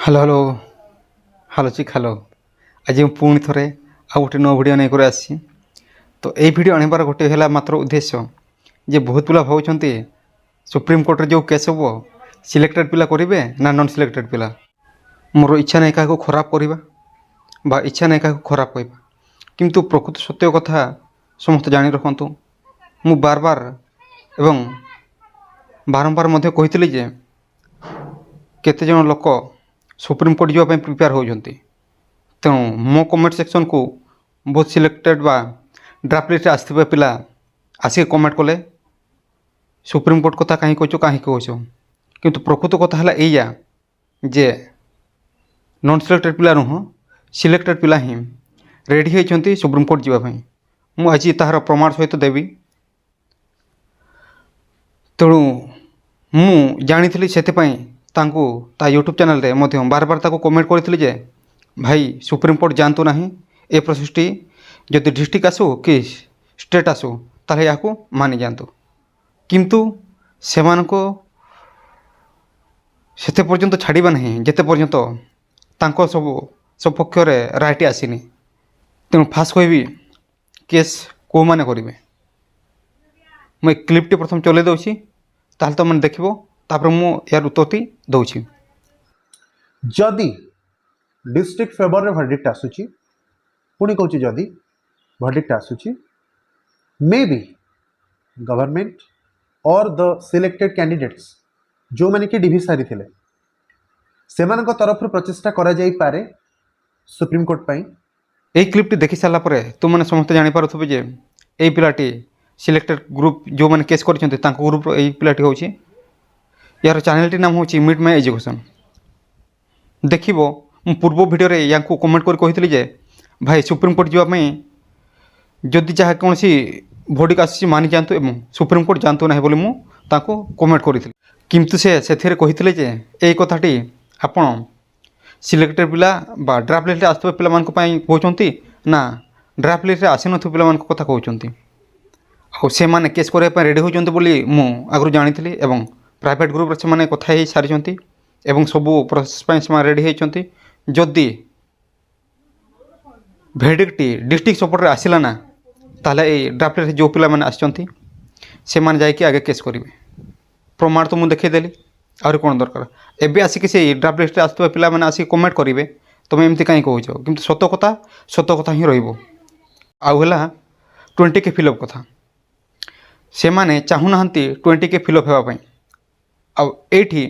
Hello hello hello ଚିକ୍ hello. ଆଜି ମୁଁ ପୁଣି ଥରେ ଆଉ ଗୋଟେ ନୂଆ ଭିଡ଼ିଓ ନେଇକରି ଆସିଛି। ତ ଏଇ ଭିଡ଼ିଓ ଆଣିବାର ଗୋଟେ ହେଲା ମାତ୍ର ଉଦ୍ଦେଶ୍ୟ ଯେ ବହୁତ ପିଲା ଭାବୁଛନ୍ତି ସୁପ୍ରିମକୋର୍ଟରେ ଯେଉଁ କେସ୍ ହେବ ସିଲେକ୍ଟେଡ଼ ପିଲା କରିବେ ନା ନନ୍ ସିଲେକ୍ଟେଡ଼ ପିଲା। ମୋର ଇଚ୍ଛା ନାହିଁ କାହାକୁ ଖରାପ କରିବା ବା ଇଚ୍ଛା ନାହିଁ କାହାକୁ ଖରାପ କହିବା, କିନ୍ତୁ ପ୍ରକୃତ ସତ୍ୟ କଥା ସମସ୍ତେ ଜାଣି ରଖନ୍ତୁ। ମୁଁ ବାରବାର ଏବଂ ବାରମ୍ବାର ମଧ୍ୟ କହିଥିଲି ଯେ କେତେଜଣ ଲୋକ ସୁପ୍ରିମକୋର୍ଟ ଯିବା ପାଇଁ ପ୍ରିପେୟାର ହେଉଛନ୍ତି। ତେଣୁ ମୋ କମେଣ୍ଟ ସେକ୍ସନକୁ ବହୁତ ସିଲେକ୍ଟେଡ଼ ବା ଡ୍ରାଫ୍ଟ ଲିଷ୍ଟରେ ଆସିଥିବା ପିଲା ଆସିକି କମେଣ୍ଟ କଲେ ସୁପ୍ରିମକୋର୍ଟ କଥା କାହିଁକି କହୁଛ କାହିଁକି କହୁଛ, କିନ୍ତୁ ପ୍ରକୃତ କଥା ହେଲା ଏଇଆ ଯେ ନନ୍ ସିଲେକ୍ଟେଡ଼ ପିଲା ନୁହଁ, ସିଲେକ୍ଟେଡ଼ ପିଲା ହିଁ ରେଡ଼ି ହୋଇଛନ୍ତି ସୁପ୍ରିମକୋର୍ଟ ଯିବା ପାଇଁ। ମୁଁ ଆଜି ତାହାର ପ୍ରମାଣ ସହିତ ଦେବି। ତେଣୁ ମୁଁ ଜାଣିଥିଲି, ସେଥିପାଇଁ ତାଙ୍କୁ ତା ୟୁଟ୍ୟୁବ୍ ଚ୍ୟାନେଲରେ ମଧ୍ୟ ବାରବାର ତାକୁ କମେଣ୍ଟ କରିଥିଲି ଯେ ଭାଇ ସୁପ୍ରିମକୋର୍ଟ ଯାଆନ୍ତୁ ନାହିଁ, ଏ ପ୍ରୋସେସଟି ଯଦି ଡିଷ୍ଟ୍ରିକ୍ଟ ଆସୁ କି ଷ୍ଟେଟ୍ ଆସୁ ତାହେଲେ ଏହାକୁ ମାନିଯାଆନ୍ତୁ। କିନ୍ତୁ ସେମାନଙ୍କୁ ସେତେ ପର୍ଯ୍ୟନ୍ତ ଛାଡ଼ିବା ନାହିଁ ଯେତେ ପର୍ଯ୍ୟନ୍ତ ତାଙ୍କ ସପକ୍ଷରେ ରାୟଟି ଆସିନି। ତେଣୁ ଫାଷ୍ଟ କହିବି କେସ୍ କେଉଁମାନେ କରିବେ। ମୁଁ ଏ କ୍ଲିପ୍ଟି ପ୍ରଥମେ ଚଲାଇ ଦେଉଛି, ତାହେଲେ ତୁମେ ଦେଖିବ, ତାପରେ ମୁଁ ଏହାର ଉତ୍ତରଟି ଦେଉଛି। जदि डिस्ट्रिक्ट फेवर रे वर्डिक्ट आसुची, पुणी कहूँ जदि वर्डिक्ट आसुची, मे बी गवर्नमेंट और द सिलेक्टेड कैंडिडेट्स जो माने कि डिभी सारी थिले सेमानक तरफ प्रचेष्टा करा जाई पारे सुप्रीम कोर्ट पाई। এই ক্লিপটি দেখি সারা পরে তুমি সমস্তে জাঁপারে যে এই পিলাটি সিলেক্টেড গ্রুপ যে কেস করছেন তাঁর গ্রুপ্র এই পিলাটি হচ্ছে। ইয়ার চ্যানেলটির নাম হচ্ছে মিট মাই এজুকেশন। দেখব মু পূর্ব ভিডিওরে ইয়াকে কমেন্ট করে কইলি যে ভাই সুপ্রিমকোর্ট যাওয়া যদি যা কৌশি ভোডিক আসছে মানি যাতে এবং সুপ্রিমকোর্ট যাতে না বলে মু তাকে কমেন্ট করি। কিন্তু সে সেথিরে কইলে যে এই কথাটি আপন সিলেক্টেড পিলা বা ড্রাফট লিস্টে আসুଥିବା ପିଲାମାନଙ୍କ ପାଇଁ କହୁଛନ୍ତି ନା ଡ୍ରାଫ୍ଟ ଲିଷ୍ଟରେ ଆସିନଥିବା ପିଲାମାନଙ୍କ କଥା କହୁଛନ୍ତି। ଆଉ ସେମାନେ କେସ୍ କରିବା ପାଇଁ ରେଡ଼ି ହେଉଛନ୍ତି ବୋଲି ମୁଁ ଆଗରୁ ଜାଣିଥିଲି ଏବଂ ପ୍ରାଇଭେଟ୍ ଗ୍ରୁପ୍ରେ ସେମାନେ କଥା ହେଇ ସାରିଛନ୍ତି ଏବଂ ସବୁ ପ୍ରୋସେସ୍ ପାଇଁ ସେମାନେ ରେଡ଼ି ହୋଇଛନ୍ତି। ଯଦି ଭେର୍ଡିକ୍ଟଟି ଡିଷ୍ଟ୍ରିକ୍ଟ ସପୋର୍ଟରେ ଆସିଲା ନା, ତାହେଲେ ଏଇ ଡ୍ରାଫ୍ଟ ଲିଷ୍ଟରେ ଯେଉଁ ପିଲାମାନେ ଆସିଛନ୍ତି ସେମାନେ ଯାଇକି ଆଗେ କେସ୍ କରିବେ। ପ୍ରମାଣ ତ ମୁଁ ଦେଖାଇଦେଲି, ଆହୁରି କ'ଣ ଦରକାର। ଏବେ ଆସିକି ସେଇ ଡ୍ରାଫ୍ଟ ଲିଷ୍ଟରେ ଆସୁଥିବା ପିଲାମାନେ ଆସିକି କମେଣ୍ଟ କରିବେ ତୁମେ ଏମିତି କାହିଁ କହୁଛ, କିନ୍ତୁ ସତ କଥା ହିଁ ରହିବ। ଆଉ ହେଲା 20K ଫିଲ୍ଅପ୍ କଥା, ସେମାନେ ଚାହୁଁନାହାନ୍ତି 20K ଫିଲ୍ଅପ୍ ହେବା ପାଇଁ। ଆଉ ଏଇଠି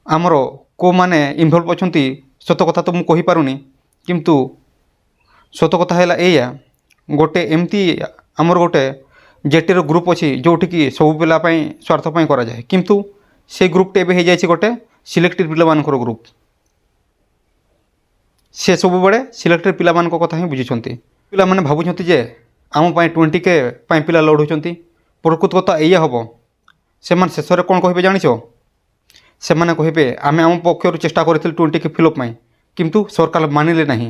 ଆମର କେଉଁମାନେ ଇନଭଲ୍ଭ ଅଛନ୍ତି ସତ କଥା ତ ମୁଁ କହିପାରୁନି, କିନ୍ତୁ ସତ କଥା ହେଲା ଏଇଆ, ଗୋଟେ ଏମିତି ଆମର ଗୋଟେ ଜେଟିର ଗ୍ରୁପ୍ ଅଛି ଯେଉଁଠିକି ସବୁ ପିଲା ପାଇଁ ସ୍ୱାର୍ଥ ପାଇଁ କରାଯାଏ, କିନ୍ତୁ ସେଇ ଗ୍ରୁପ୍ଟି ଏବେ ହେଇଯାଇଛି ଗୋଟେ ସିଲେକ୍ଟେଡ଼ ପିଲାମାନଙ୍କର ଗ୍ରୁପ୍। ସେ ସବୁବେଳେ ସିଲେକ୍ଟେଡ଼ ପିଲାମାନଙ୍କ କଥା ହିଁ ବୁଝୁଛନ୍ତି। ପିଲାମାନେ ଭାବୁଛନ୍ତି ଯେ ଆମ ପାଇଁ 20K ପାଇଁ ପିଲା ଲଢ଼ୁଛନ୍ତି। ପ୍ରକୃତ କଥା ଏଇଆ ହେବ, ସେମାନେ ଶେଷରେ କ'ଣ କହିବେ ଜାଣିଛ? ସେମାନେ କହିବେ ଆମେ ଆମ ପକ୍ଷରୁ ଚେଷ୍ଟା କରିଥିଲୁ 20K ଫିଲ୍ଅପ୍ ପାଇଁ, କିନ୍ତୁ ସରକାର ମାନିଲେ ନାହିଁ।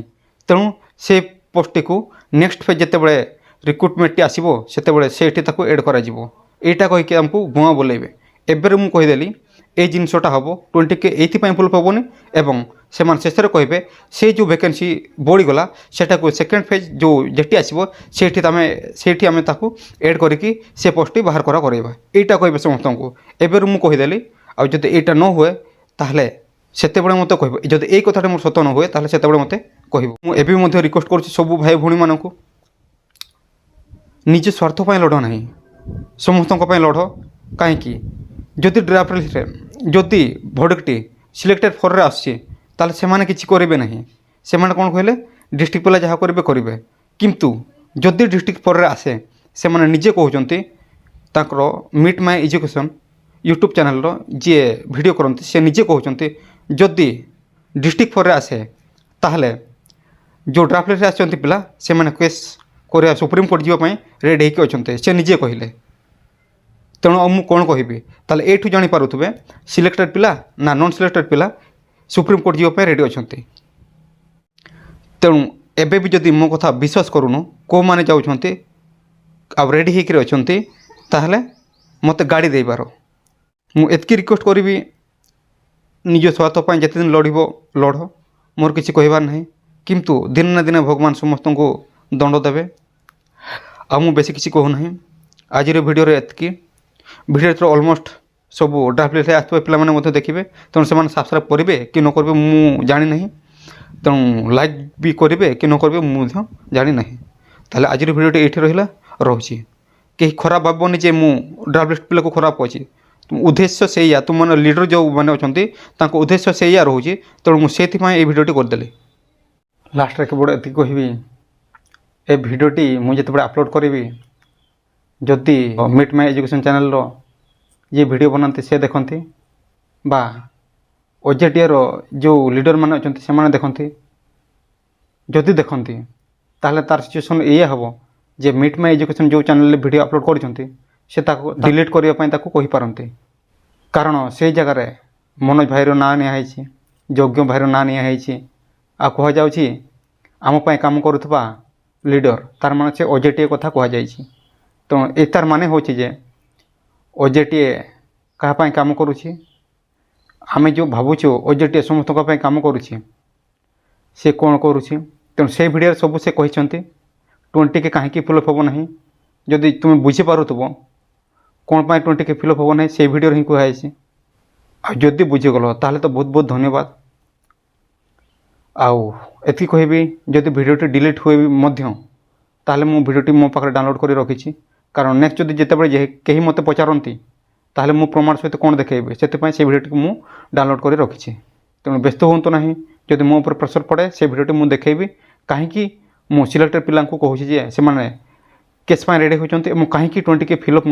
ତେଣୁ ସେ ପୋଷ୍ଟଟିକୁ ନେକ୍ସଟ ଫେଜ୍ ଯେତେବେଳେ ରିକ୍ରୁଟମେଣ୍ଟଟି ଆସିବ ସେତେବେଳେ ସେଇଠି ତାକୁ ଏଡ଼୍ କରାଯିବ। ଏଇଟା କହିକି ଆମକୁ ଭୁଆଁ ବୁଲେଇବେ। ଏବେ ମୁଁ କହିଦେଲି এই জিনিসটা হব 20K এইপাই ফিল্ଅପ୍ ହେବନି ଏବଂ ସେମାନେ ଶେଷରେ କହିବେ ସେଇ ଯେଉଁ ଭ୍ୟାକେନ୍ସି ବଢ଼ିଗଲା ସେଟାକୁ ସେକେଣ୍ଡ ଫେଜ୍ ଯେଉଁ ଯେଟି ଆସିବ ସେଇଠି ଆମେ ତାକୁ ଏଡ଼୍ କରିକି ସେ ପୋଷ୍ଟଟି ବାହାର କରାଇବା। ଏଇଟା କହିବେ ସମସ୍ତଙ୍କୁ। ଏବେରୁ ମୁଁ କହିଦେଲି, ଆଉ ଯଦି ଏଇଟା ନ ହୁଏ ତାହେଲେ ସେତେବେଳେ ମୋତେ କହିବ। ଯଦି ଏଇ କଥାଟା ମୋର ସତ ନ ହୁଏ ତାହେଲେ ସେତେବେଳେ ମୋତେ କହିବ। ମୁଁ ଏବେ ମଧ୍ୟ ରିକ୍ୱେଷ୍ଟ କରୁଛି ସବୁ ଭାଇ ଭଉଣୀମାନଙ୍କୁ, ନିଜ ସ୍ୱାର୍ଥ ପାଇଁ ଲଢ଼ ନାହିଁ, ସମସ୍ତଙ୍କ ପାଇଁ ଲଢ଼। କାହିଁକି? ଯଦି ଡ୍ରାଫ୍ଟ ଲିଷ୍ଟରେ ଯଦି ଭର୍ଡିକ୍ଟଟି ସିଲେକ୍ଟେଡ଼ ଫୋର୍ରେ ଆସୁଛି ତାହେଲେ ସେମାନେ କିଛି କରିବେ ନାହିଁ। ସେମାନେ କ'ଣ କହିଲେ ଡିଷ୍ଟ୍ରିକ୍ଟ ପିଲା ଯାହା କରିବେ। କିନ୍ତୁ ଯଦି ଡିଷ୍ଟ୍ରିକ୍ଟ ଫୋର୍ରେ ଆସେ, ସେମାନେ ନିଜେ କହୁଛନ୍ତି, ତାଙ୍କର ମିଟ୍ ମାଇ ଏଜୁକେସନ୍ ୟୁଟ୍ୟୁବ୍ ଚ୍ୟାନେଲ୍ର ଯିଏ ଭିଡ଼ିଓ କରନ୍ତି ସେ ନିଜେ କହୁଛନ୍ତି ଯଦି ଡିଷ୍ଟ୍ରିକ୍ଟ ଫୋର୍ରେ ଆସେ ତାହେଲେ ଯେଉଁ ଡ୍ରାଫ୍ଟ ଲିଷ୍ଟରେ ଆସିଛନ୍ତି ପିଲା ସେମାନେ କେସ୍ କରିବା ସୁପ୍ରିମକୋର୍ଟ ଯିବା ପାଇଁ ରେଡ଼ି ହେଇକି ଅଛନ୍ତି, ସେ ନିଜେ କହିଲେ। ତେଣୁ ଆଉ ମୁଁ କ'ଣ କହିବି? ତାହେଲେ ଏଇଠୁ ଜାଣିପାରୁଥିବେ ସିଲେକ୍ଟେଡ଼ ପିଲା ନା ନନ୍ ସିଲେକ୍ଟେଡ଼ ପିଲା ସୁପ୍ରିମକୋର୍ଟ ଯିବା ପାଇଁ ରେଡ଼ି ଅଛନ୍ତି। ତେଣୁ ଏବେ ବି ଯଦି ମୋ କଥା ବିଶ୍ୱାସ କରୁନୁ କେଉଁମାନେ ଯାଉଛନ୍ତି ଆଉ ରେଡ଼ି ହେଇକିରି ଅଛନ୍ତି, ତାହେଲେ ମୋତେ ଗାଡ଼ି ଦେଇପାର। ମୁଁ ଏତିକି ରିକ୍ୱେଷ୍ଟ କରିବି ନିଜ ସ୍ୱାର୍ଥ ପାଇଁ ଯେତେ ଦିନ ଲଢ଼ିବ ଲଢ଼, ମୋର କିଛି କହିବାର ନାହିଁ। କିନ୍ତୁ ଦିନେ ନା ଦିନେ ଭଗବାନ ସମସ୍ତଙ୍କୁ ଦଣ୍ଡ ଦେବେ। ଆଉ ମୁଁ ବେଶୀ କିଛି କହୁନାହିଁ। ଆଜିର ଭିଡ଼ିଓରେ ଏତିକି। ଭିଡ଼ିଓରେ ତ ଅଲମୋଷ୍ଟ ସବୁ ଡ୍ରାଫ୍ଟ ଲିଷ୍ଟରେ ଆସିଥିବା ପିଲାମାନେ ମଧ୍ୟ ଦେଖିବେ, ତେଣୁ ସେମାନେ ସବସ୍କ୍ରାଇବ୍ କରିବେ କି ନ କରିବେ ମୁଁ ଜାଣିନାହିଁ। ତେଣୁ ଲାଇକ୍ ବି କରିବେ କି ନ କରିବେ ମୁଁ ମଧ୍ୟ ଜାଣିନାହିଁ। ତାହେଲେ ଆଜିର ଭିଡ଼ିଓଟି ଏଇଠି ରହୁଛି। କେହି ଖରାପ ଭାବନି ଯେ ମୁଁ ଡ୍ରାଫ୍ଟ ଲିଷ୍ଟ ପିଲାକୁ ଖରାପ କହୁଛି। ଉଦ୍ଦେଶ୍ୟ ସେଇଆ, ତୁମମାନେ ଲିଡ଼ର ଯେଉଁମାନେ ଅଛନ୍ତି ତାଙ୍କ ଉଦ୍ଦେଶ୍ୟ ସେଇଆ ରହୁଛି। ତେଣୁ ମୁଁ ସେଇଥିପାଇଁ এই ଭିଡ଼ିଓଟି କରିଦେଲି। ଲାଷ୍ଟରେ କେବଳ ଏତିକି କହିବି, ଏ ଭିଡ଼ିଓଟି ମୁଁ ଯେତେବେଳେ ଆପଲୋଡ଼ କରିବି, ଯଦି ମିଟ୍ ମାଇ ଏଜୁକେସନ୍ ଚ୍ୟାନେଲର ଯିଏ ଭିଡ଼ିଓ ବନାନ୍ତି ସେ ଦେଖନ୍ତି ବା OJTର ଯେଉଁ ଲିଡ଼ରମାନେ ଅଛନ୍ତି ସେମାନେ ଦେଖନ୍ତି, ଯଦି ଦେଖନ୍ତି ତାହେଲେ ତାର ସିଚୁଏସନ୍ ଏଇଆ ହେବ ଯେ ମିଟ୍ ମାଇ ଏଜୁକେସନ୍ ଯେଉଁ ଚ୍ୟାନେଲରେ ଭିଡ଼ିଓ ଆପଲୋଡ଼ କରିଛନ୍ତି ସେ ତାକୁ ଡିଲିଟ୍ କରିବା ପାଇଁ ତାକୁ କହିପାରନ୍ତି। କାରଣ ସେଇ ଜାଗାରେ ମନୋଜ ଭାଇର ନାଁ ନିଆହେଇଛି, ଯଜ୍ଞ ଭାଇର ନାଁ ନିଆହେଇଛି, ଆଉ କୁହାଯାଉଛି ଆମ ପାଇଁ କାମ କରୁଥିବା ଲିଡ଼ର, ତାର ମାନେ ସେ OJTA କଥା କୁହାଯାଇଛି। ତେଣୁ ଏ ତାର ମାନେ ହେଉଛି ଯେ OJTA କାହା ପାଇଁ କାମ କରୁଛି, ଆମେ ଯେଉଁ ଭାବୁଛୁ OJTA ସମସ୍ତଙ୍କ ପାଇଁ କାମ କରୁଛି, ସେ କ'ଣ କରୁଛି। ତେଣୁ ସେଇ ଭିଡ଼ିଓରେ ସବୁ ସେ କହିଛନ୍ତି 20K କାହିଁକି ଫିଲଅପ୍ ହେବ ନାହିଁ। ଯଦି ତୁମେ ବୁଝିପାରୁଥିବ କ'ଣ ପାଇଁ 20K ଫିଲଅପ୍ ହେବ ନାହିଁ, ସେଇ ଭିଡ଼ିଓରେ ହିଁ କୁହାଯାଇଛି। ଆଉ ଯଦି ବୁଝିଗଲ ତାହେଲେ ତ ବହୁତ ବହୁତ ଧନ୍ୟବାଦ। ଆଉ ଏତିକି କହିବି, ଯଦି ଭିଡ଼ିଓଟି ଡିଲିଟ୍ ହୁଏ ମଧ୍ୟ ତାହେଲେ ମୁଁ ଭିଡ଼ିଓଟି ମୋ ପାଖରେ ଡାଉନଲୋଡ଼ କରି ରଖିଛି। କାରଣ ନେକ୍ସଟ ଯଦି ଯେତେବେଳେ କେହି ମୋତେ ପଚାରନ୍ତି ତାହେଲେ ମୁଁ ପ୍ରମାଣ ସହିତ କ'ଣ ଦେଖାଇବି, ସେଥିପାଇଁ ସେ ଭିଡ଼ିଓଟିକୁ ମୁଁ ଡାଉନଲୋଡ଼ କରି ରଖିଛି। ତେଣୁ ବ୍ୟସ୍ତ ହୁଅନ୍ତୁ ନାହିଁ। ଯଦି ମୋ ଉପରେ ପ୍ରେସର ପଡ଼େ ସେ ଭିଡ଼ିଓଟି ମୁଁ ଦେଖାଇବି। କାହିଁକି ମୁଁ ସିଲେକ୍ଟେଡ଼ ପିଲାଙ୍କୁ କହୁଛି ଯେ ସେମାନେ କେସ୍ ପାଇଁ ରେଡ଼ି ହେଉଛନ୍ତି ଏବଂ କାହିଁକି 20K ଫିଲଅପ୍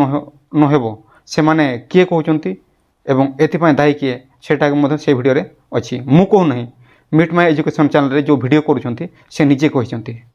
ନ ହେବ ସେମାନେ କିଏ କହୁଛନ୍ତି ଏବଂ ଏଥିପାଇଁ ଦାୟୀ କିଏ, ସେଇଟା ମଧ୍ୟ ସେ ଭିଡ଼ିଓରେ ଅଛି। ମୁଁ କହୁନାହିଁ, ମିଟ୍ ମାଇ ଏଜୁକେସନ୍ ଚ୍ୟାନେଲରେ ଯେଉଁ ଭିଡ଼ିଓ କରୁଛନ୍ତି ସେ ନିଜେ କହିଛନ୍ତି।